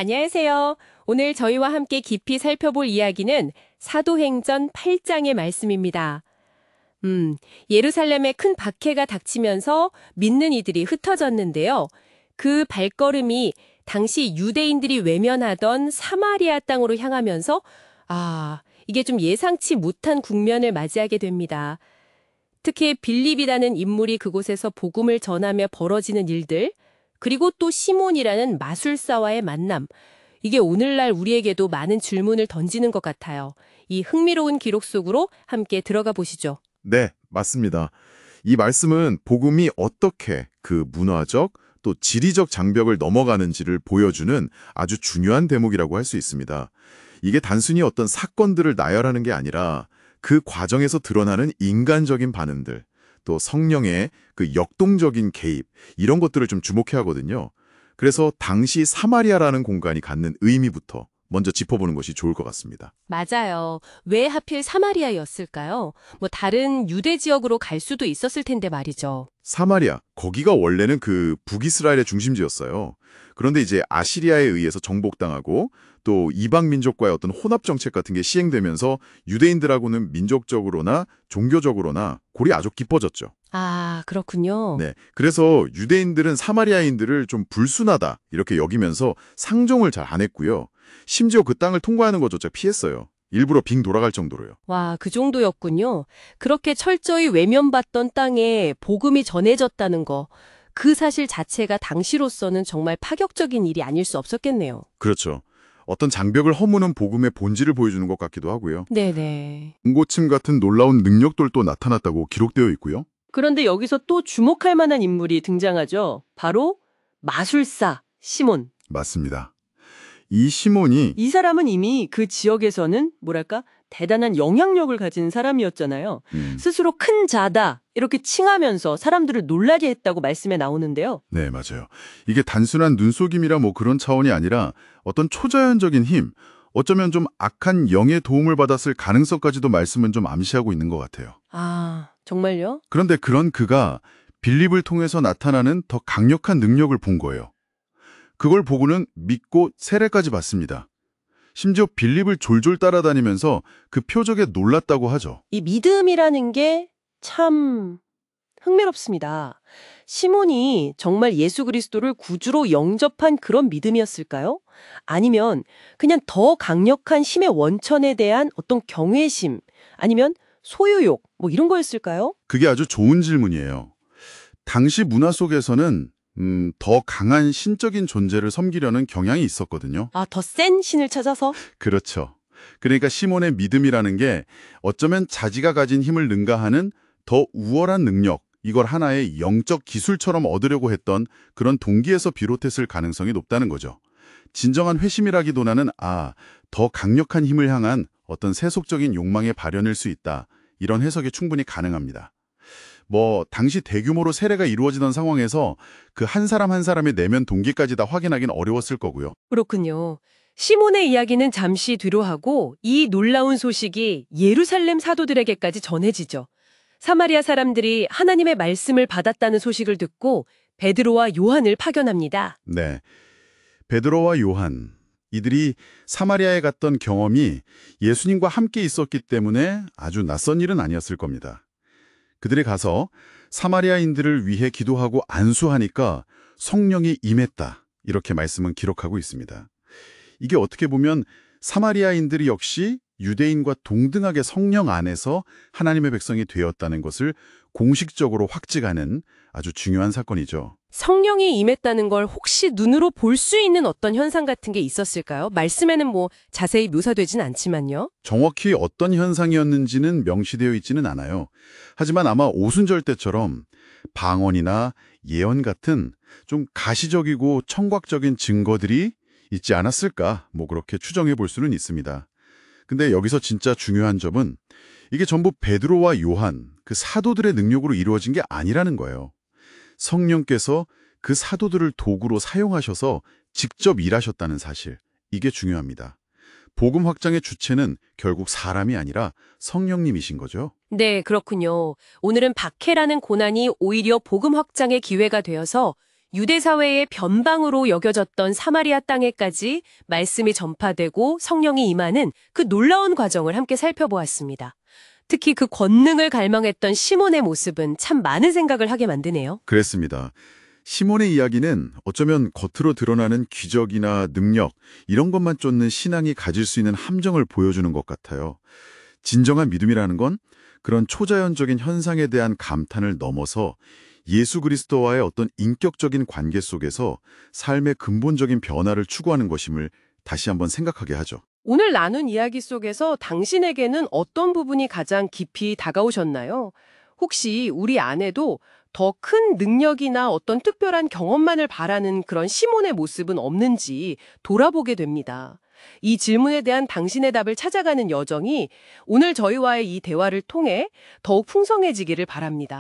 안녕하세요. 오늘 저희와 함께 깊이 살펴볼 이야기는 사도행전 8장의 말씀입니다. 예루살렘에 큰 박해가 닥치면서 믿는 이들이 흩어졌는데요. 그 발걸음이 당시 유대인들이 외면하던 사마리아 땅으로 향하면서 이게 좀 예상치 못한 국면을 맞이하게 됩니다. 특히 빌립이라는 인물이 그곳에서 복음을 전하며 벌어지는 일들, 그리고 또 시몬이라는 마술사와의 만남, 이게 오늘날 우리에게도 많은 질문을 던지는 것 같아요. 이 흥미로운 기록 속으로 함께 들어가 보시죠. 네, 맞습니다. 이 말씀은 복음이 어떻게 그 문화적 또 지리적 장벽을 넘어가는지를 보여주는 아주 중요한 대목이라고 할 수 있습니다. 이게 단순히 어떤 사건들을 나열하는 게 아니라 그 과정에서 드러나는 인간적인 반응들, 또 성령의 그 역동적인 개입, 이런 것들을 좀 주목해야 하거든요. 그래서 당시 사마리아라는 공간이 갖는 의미부터 먼저 짚어보는 것이 좋을 것 같습니다. 맞아요. 왜 하필 사마리아였을까요? 다른 유대 지역으로 갈 수도 있었을 텐데 말이죠. 사마리아, 거기가 원래는 그 북이스라엘의 중심지였어요. 그런데 이제 아시리아에 의해서 정복당하고 또 이방 민족과의 어떤 혼합 정책 같은 게 시행되면서 유대인들하고는 민족적으로나 종교적으로나 골이 아주 깊어졌죠. 아, 그렇군요. 네, 그래서 유대인들은 사마리아인들을 좀 불순하다 이렇게 여기면서 상종을 잘 안 했고요. 심지어 그 땅을 통과하는 것조차 피했어요. 일부러 빙 돌아갈 정도로요. 와, 그 정도였군요. 그렇게 철저히 외면받던 땅에 복음이 전해졌다는 거, 그 사실 자체가 당시로서는 정말 파격적인 일이 아닐 수 없었겠네요. 그렇죠. 어떤 장벽을 허무는 복음의 본질을 보여주는 것 같기도 하고요. 네네. 응고침 같은 놀라운 능력들도 나타났다고 기록되어 있고요. 그런데 여기서 또 주목할 만한 인물이 등장하죠. 바로 마술사 시몬. 맞습니다. 이 시몬이 이 사람은 이미 그 지역에서는 대단한 영향력을 가진 사람이었잖아요. 스스로 큰 자다 이렇게 칭하면서 사람들을 놀라게 했다고 말씀에 나오는데요. 네, 맞아요. 이게 단순한 눈속임이라 뭐 그런 차원이 아니라 어떤 초자연적인 힘, 어쩌면 좀 악한 영의 도움을 받았을 가능성까지도 말씀은 좀 암시하고 있는 것 같아요. 아, 정말요? 그런데 그런 그가 빌립을 통해서 나타나는 더 강력한 능력을 본 거예요. 그걸 보고는 믿고 세례까지 받습니다. 심지어 빌립을 졸졸 따라다니면서 그 표적에 놀랐다고 하죠. 이 믿음이라는 게 참 흥미롭습니다. 시몬이 정말 예수 그리스도를 구주로 영접한 그런 믿음이었을까요? 아니면 그냥 더 강력한 힘의 원천에 대한 어떤 경외심, 아니면 소유욕, 이런 거였을까요? 그게 아주 좋은 질문이에요. 당시 문화 속에서는 더 강한 신적인 존재를 섬기려는 경향이 있었거든요. 아, 더 센 신을 찾아서? 그렇죠. 그러니까 시몬의 믿음이라는 게 어쩌면 자기가 가진 힘을 능가하는 더 우월한 능력, 이걸 하나의 영적 기술처럼 얻으려고 했던 그런 동기에서 비롯했을 가능성이 높다는 거죠. 진정한 회심이라기보다는 더 강력한 힘을 향한 어떤 세속적인 욕망의 발현일 수 있다. 이런 해석이 충분히 가능합니다. 당시 대규모로 세례가 이루어지던 상황에서 그 한 사람 한 사람의 내면 동기까지 다 확인하기는 어려웠을 거고요. 그렇군요. 시몬의 이야기는 잠시 뒤로 하고 이 놀라운 소식이 예루살렘 사도들에게까지 전해지죠. 사마리아 사람들이 하나님의 말씀을 받았다는 소식을 듣고 베드로와 요한을 파견합니다. 네, 베드로와 요한, 이들이 사마리아에 갔던 경험이 예수님과 함께 있었기 때문에 아주 낯선 일은 아니었을 겁니다. 그들이 가서 사마리아인들을 위해 기도하고 안수하니까 성령이 임했다. 이렇게 말씀은 기록하고 있습니다. 이게 어떻게 보면 사마리아인들이 역시 유대인과 동등하게 성령 안에서 하나님의 백성이 되었다는 것을 공식적으로 확증하는 아주 중요한 사건이죠. 성령이 임했다는 걸 혹시 눈으로 볼 수 있는 어떤 현상 같은 게 있었을까요? 말씀에는 자세히 묘사되진 않지만요. 정확히 어떤 현상이었는지는 명시되어 있지는 않아요. 하지만 아마 오순절 때처럼 방언이나 예언 같은 좀 가시적이고 청각적인 증거들이 있지 않았을까? 그렇게 추정해 볼 수는 있습니다. 근데 여기서 진짜 중요한 점은 이게 전부 베드로와 요한, 그 사도들의 능력으로 이루어진 게 아니라는 거예요. 성령께서 그 사도들을 도구로 사용하셔서 직접 일하셨다는 사실, 이게 중요합니다. 복음 확장의 주체는 결국 사람이 아니라 성령님이신 거죠. 네, 그렇군요. 오늘은 박해라는 고난이 오히려 복음 확장의 기회가 되어서 유대 사회의 변방으로 여겨졌던 사마리아 땅에까지 말씀이 전파되고 성령이 임하는 그 놀라운 과정을 함께 살펴보았습니다. 특히 그 권능을 갈망했던 시몬의 모습은 참 많은 생각을 하게 만드네요. 그랬습니다. 시몬의 이야기는 어쩌면 겉으로 드러나는 기적이나 능력, 이런 것만 쫓는 신앙이 가질 수 있는 함정을 보여주는 것 같아요. 진정한 믿음이라는 건 그런 초자연적인 현상에 대한 감탄을 넘어서 예수 그리스도와의 어떤 인격적인 관계 속에서 삶의 근본적인 변화를 추구하는 것임을 다시 한번 생각하게 하죠. 오늘 나눈 이야기 속에서 당신에게는 어떤 부분이 가장 깊이 다가오셨나요? 혹시 우리 안에도 더 큰 능력이나 어떤 특별한 경험만을 바라는 그런 시몬의 모습은 없는지 돌아보게 됩니다. 이 질문에 대한 당신의 답을 찾아가는 여정이 오늘 저희와의 이 대화를 통해 더욱 풍성해지기를 바랍니다.